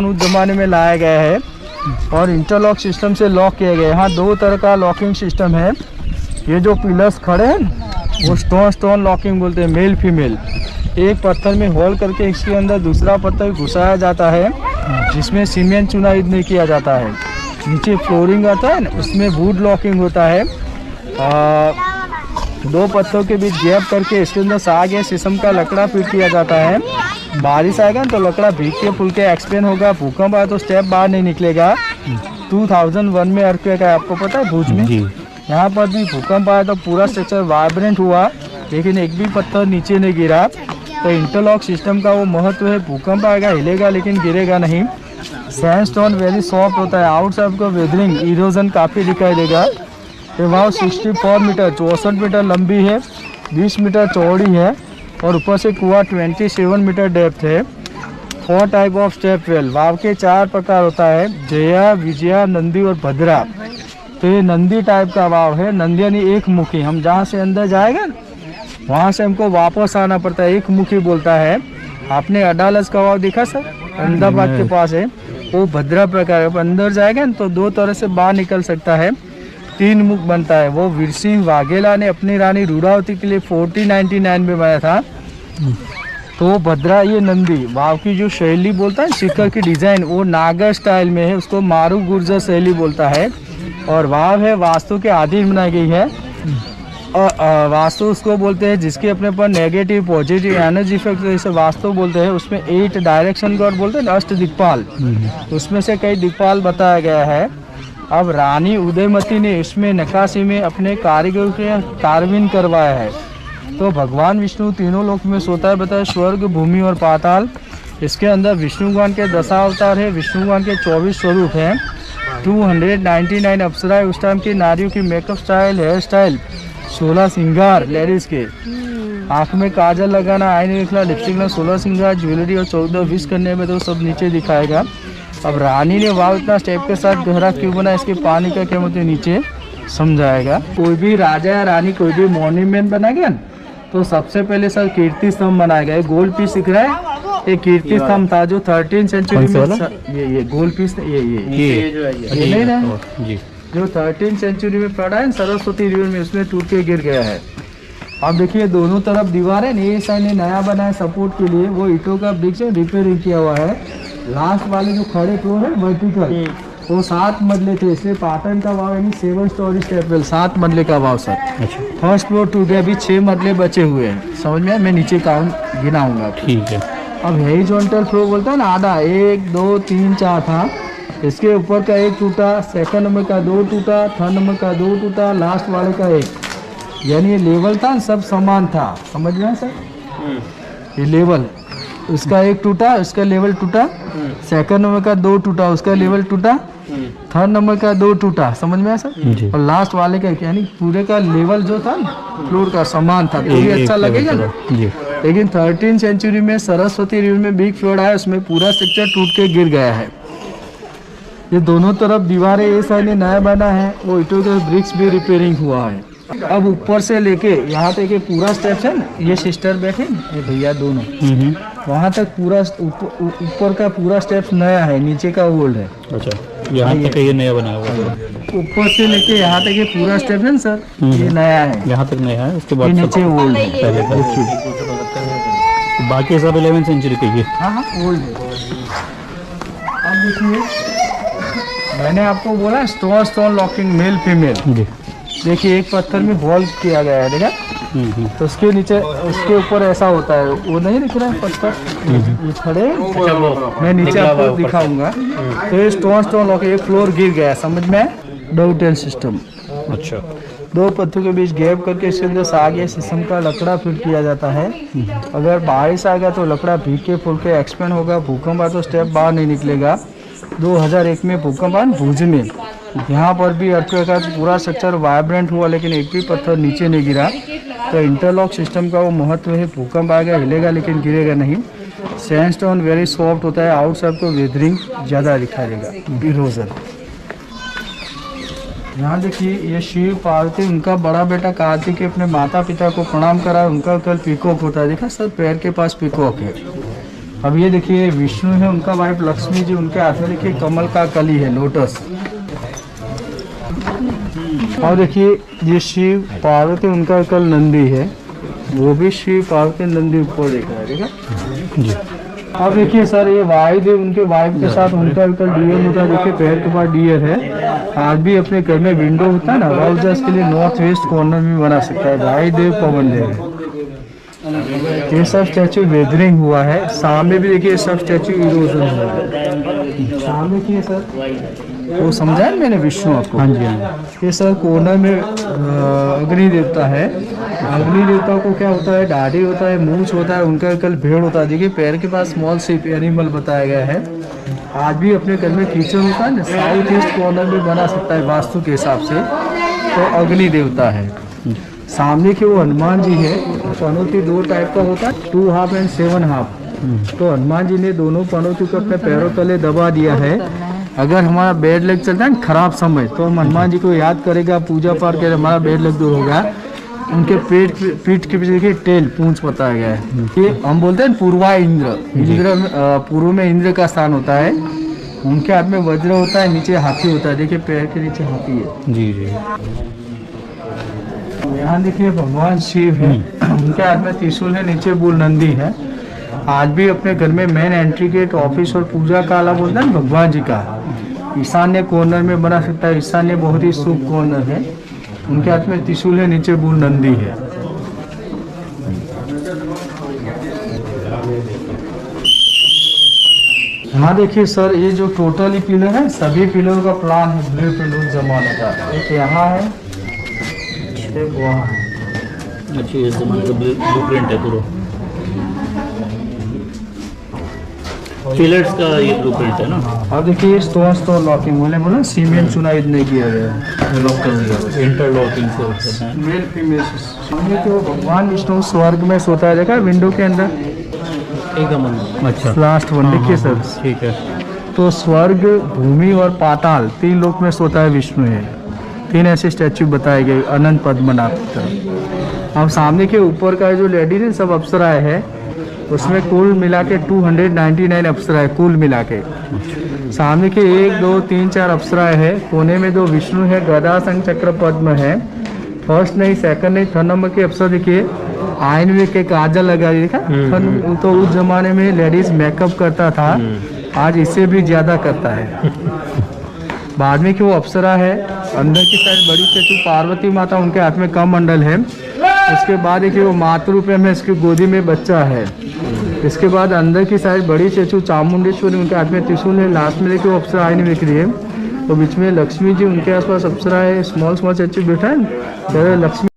उस जमाने में लाया गया है और इंटरलॉक सिस्टम से लॉक किया गया है। यहाँ दो तरह का लॉकिंग सिस्टम है। ये जो पिलर्स खड़े हैं वो स्टोन लॉकिंग बोलते हैं, मेल फीमेल। एक पत्थर में होल करके इसके अंदर दूसरा पत्थर घुसाया जाता है, जिसमें सीमेंट चुना नहीं किया जाता है। नीचे फ्लोरिंग आता है ना, उसमें वुड लॉकिंग होता है। दो पत्थरों के बीच गैप करके इसके अंदर साग या शीशम का लकड़ा फिट किया जाता है। बारिश आएगा तो लकड़ा भीग के फूल के एक्सपेंड होगा। भूकंप आया तो स्टेप बाहर नहीं निकलेगा। 2001 में अर्थक्वेक है, आपको पता है भुज में। यहाँ पर भी भूकंप आया तो पूरा स्ट्रक्चर वाइब्रेंट हुआ, लेकिन एक भी पत्थर नीचे नहीं गिरा। तो इंटरलॉक सिस्टम का वो महत्व है, भूकंप आएगा हिलेगा लेकिन गिरेगा नहीं। सैंडस्टोन वेरी सॉफ्ट होता है, आउटसाइड को वेदरिंग इरोजन काफ़ी दिखाई देगा। ये वाव 64 मीटर 64 मीटर लंबी है, 20 मीटर चौड़ी है और ऊपर से कुआं 27 मीटर डेप्थ है। 4 टाइप ऑफ स्टेप वेल। वाव के 4 प्रकार होता है, जया, विजया, नंदी और भद्रा। तो ये नंदी टाइप का वाव है। नंदी यानी एक मुखी। हम जहाँ से अंदर जाएगा वहाँ से हमको वापस आना पड़ता है, एक मुखी बोलता है। आपने अडालज का वाव देखा सर, अहमदाबाद के पास है, वो भद्रा प्रकार है। अंदर जाएगा ना तो दो तरह से बाहर निकल सकता है, 3 मुख बनता है। वो वीर सिंह वाघेला ने अपनी रानी रूरावती के लिए 1499 में बनाया था। तो भद्रा ये नंदी। वाव की जो शैली बोलता है, शिखर की डिजाइन वो नागर स्टाइल में है, उसको मारू गुर्जर शैली बोलता है। और वाव है वास्तु के अधीन बनाई गई है। और वास्तु उसको बोलते हैं जिसके अपने पर नेगेटिव पॉजिटिव एनर्जी इफेक्ट, जैसे वास्तु बोलते हैं। उसमें 8 डायरेक्शन गॉड बोलते हैं, अष्ट दिक्पाल, उसमें से कई दिक्पाल बताया गया है। अब रानी उदयमती ने इसमें नक्काशी में अपने कारीगर के कार्विन करवाया है। तो भगवान विष्णु तीनों लोक में सोता है, बताया स्वर्ग, भूमि और पाताल। इसके अंदर विष्णु भगवान के 10 अवतार है, विष्णु भगवान के 24 स्वरूप हैं। 299 अप्सराएं उस टाइम की नारियों की मेकअप स्टाइल, हेयर स्टाइल, 16 श्रृंगार लेडीज के। आँख में काजल लगाना, आईने देखना, लिपस्टिक लगाना, 16 श्रृंगार, ज्वेलरी और 14 विश करने में तो सब नीचे दिखाएगा। अब रानी ने वाव इतना स्टेप के साथ गहरा क्यों बना, इसके पानी का क्या मतलब नीचे समझाएगा। कोई भी राजा या रानी कोई भी मॉन्यूमेंट बनाएगा ना तो सबसे पहले सर कीर्ति स्तंभ बनाएगा। ये गोल्ड पीस दिख रहा है, ये कीर्ति स्तंभ था जो 13th सेंचुरी में। ये गोल्ड पीस ये नहीं ना, जो 13th सेंचुरी में पड़ा है सरस्वती रिवर में, उसमें टूट के गिर गया है। अब देखिए दोनों तरफ दीवार है, ये साइड ने नया बना है सपोर्ट के लिए, वो ईंटों का ब्रिक्स है, रिपेयरिंग किया हुआ है। लास्ट वाले जो खड़े फ्लोर है वर्टिकल, वो 7 मजले थे, इसलिए पाटन का वाव यानी 7 स्टोरी स्टेपवेल, 7 मजले का वाव सर। फर्स्ट फ्लोर टूट गया, अभी 6 मजले बचे हुए हैं, समझ में? मैं नीचे काउंट गिनाऊंगा, ठीक है। अब हॉरिजॉन्टल फ्लोर बोलता है ना, आधा 1 2 3 4 था, इसके ऊपर का 1 टूटा, सेकंड नंबर का 2 टूटा, थर्ड नंबर का 2 टूटा, लास्ट वाले का 1। यानी ये लेवल था, सब समान था, समझ में सर? ये लेवल, उसका 1 टूटा, उसका लेवल टूटा, सेकंड नंबर का 2 टूटा, उसका लेवल टूटा, थर्ड नंबर का 2 टूटा, समझ में आया सर? और लास्ट वाले का यानी पूरे का लेवल जो था फ्लोर का समान था, तो ये अच्छा लगेगा ना। लेकिन 13th सेंचुरी में सरस्वती रिवर में बिग फ्लड आया, उसमें पूरा स्ट्रक्चर टूट के गिर गया है। ये दोनों तरफ दीवारें ये साइड ने नया बना है, वो ईंटों के ब्रिक्स भी रिपेयरिंग हुआ है। अब ऊपर से लेके यहाँ तक ये पूरा स्टेप्स है ना, ये सिस्टर बैठे ये भैया दोनों, वहाँ तक पूरा ऊपर का पूरा स्टेप्स नया है, नीचे का ओल्ड है। अच्छा, यहाँ तक ये नया बना हुआ है। ऊपर से लेके यहाँ तक ये पूरा स्टेप है ना सर, ये नया है, यहाँ तक नया है, उसके बाद नीचे ओल्ड है। बाकी सब 11th सेंचुरी के ये, हाँ ओल्ड है। अब देखिए मैंने आपको बोला स्टोन लॉकिंग मेल फीमेल। देखिए एक पत्थर में बॉल किया गया है, देखा? तो उसके नीचे उसके ऊपर ऐसा होता है, वो नहीं दिख रहा है पत्थर, ये खड़े, मैं नीचे आपको दिखाऊंगा। तो ये स्टोन लॉक, एक फ्लोर गिर गया, समझ में? डोटेल सिस्टम। अच्छा, 2 पत्थरों के बीच गैप करके इसके अंदर साग या शीशम का लकड़ा फिट किया जाता है। अगर बारिश आ गया तो लकड़ा भीग के फूल के एक्सपेंड होगा। भूकंप आया तो स्टेप बाहर नहीं निकलेगा। 2001 में भूकंप आया भुज में, यहाँ पर भी अर्थक्वेक का पूरा स्ट्रक्चर वाइब्रेंट हुआ, लेकिन एक भी पत्थर नीचे नहीं गिरा। तो इंटरलॉक सिस्टम का वो महत्व है, भूकंप आएगा हिलेगा लेकिन गिरेगा नहीं। सैंडस्टोन वेरी सॉफ्ट होता है, आउटसाइड को वेदरिंग ज़्यादा दिखाई देगा, इरोजन। यहाँ देखिए ये शिव पार्वती, उनका बड़ा बेटा कार्तिक अपने माता पिता को प्रणाम करा, उनका कल पीकॉक होता है, देखा सर पैर के पास पीकॉक है। अब ये देखिए विष्णु है, उनका वाइफ लक्ष्मी जी, उनके हाथ में देखिए कमल का कली है, लोटस। और देखिए ये शिव पार्वती, उनका कल नंदी है, वो भी शिव पार्वती नंदी ऊपर देख रहा है, ठीक है जी। अब देखिए सर ये वायुदेव, उनके वाइफ के साथ उनका कल डियर होता है, देखिए पैर के पास डियर है। आज भी अपने घर में विंडो होता है ना, वाउजर्स के लिए नॉर्थ वेस्ट कॉर्नर में बना सकता है। वायुदेव पवन देव, ये सब स्टैचू वेदरिंग हुआ है। सामने भी देखिए सब स्टैचू इरोजन हुआ है। सामने की सर वो समझा है मैंने विष्णु आपको। हाँ जी, हाँ। ये सर कोना में अग्नि देवता है। अग्नि देवता को क्या होता है, दाढ़ी होता है, मूंछ होता है, उनका कल भेड़ होता है। देखिए पैर के पास स्मॉल शेप एनिमल बताया गया है। आज भी अपने घर में किचन होता है ना, साउथ ईस्ट कॉर्नर में बना सकता है वास्तु के हिसाब से, तो अग्नि देवता है। सामने के वो हनुमान जी है। पनौती दो टाइप का होता है, 2 हाफ एंड 7 हाफ। तो हनुमान जी ने दोनों पनौती को अपने पैरों तले दबा दिया है। अगर हमारा बेड लेग चलता है ना खराब समय, तो हम हनुमान जी को याद करेगा, पूजा पाठ करेगा, हमारा बेड लेग दूर होगा। उनके पीठ के पीछे देखिए टेल, पूंछ बताया गया है। ये हम बोलते हैं पूर्वा इंद्र, इंद्र पूर्व में इंद्र का स्थान होता है। उनके हाथ में वज्र होता है, नीचे हाथी होता है। देखिए पैर के नीचे हाथी है। जी जी। यहाँ देखिए भगवान शिव है, उनके हाथ में त्रिशूल है, नीचे बुल नंदी है। आज भी अपने घर में मेन एंट्री गेट, ऑफिस और पूजा का आला बोलते हैं भगवान जी का, ईशान्य कॉर्नर में बना सकता है। ईशान्य बहुत ही शुभ कॉर्नर है। उनके हाथ में त्रिशूल है, नीचे बुल नंदी है। हाँ देखिए सर ये जो टोटली पिलर है, सभी पिलर का प्लान है ब्लूप्रिंट उस जमाने का। एक यहाँ है, एक वहाँ है। अच्छा, ये जमाने का ब्लूप्रिंट है पूरा। पिलर्स का ये ब्लूप्रिंट है ना। अब देखिए ये स्टोन लॉकिंग बोला, सीमेंट चुनाई नहीं किया गया, लॉक कर दिया, इंटरलॉकिंग से होता है। Male female. सामने तो भगवान विष्णु स्वर्ग में सोता है, देखा विंडो के अंदर एकदम। अच्छा, लास्ट वन देखिए सर। ठीक है। तो स्वर्ग, भूमि और पाताल 3 लोक में सोता है विष्णु है। 3 ऐसे स्टैचू बताए गए अनंत पद्मनाभ की तरह। अब सामने के ऊपर का जो लेडी है सब अप्सराएं है, उसमें कुल मिला के 299 अप्सराएं कुल मिला के। सामने के 1 2 3 4 अप्सराएं है। कोने में 2 विष्णु है, गदा संग चक्र पद्म है। फर्स्ट नहीं, सेकंड नहीं, 3rd नंबर के अप्सरा देखिए आयन में के काजल लगा देखा। तो उस जमाने में लेडीज मेकअप करता था, आज इससे भी ज्यादा करता है। बाद में कि वो अप्सरा है। अंदर की साइड बड़ी स्टैचू पार्वती माता, उनके हाथ में कमंडल है। उसके बाद देखिए वो मातृ रूप में इसकी गोदी में बच्चा है। इसके बाद अंदर की साइड बड़ी स्टैचू चामुंडेश्वरी, उनके हाथ में त्रिशूल है। लास्ट में देखिए वो अप्सरा आयन में दिख रही है। तो बीच में लक्ष्मी जी, उनके आसपास अप्सरा है। स्मॉल स्टैचू बैठा है लक्ष्मी।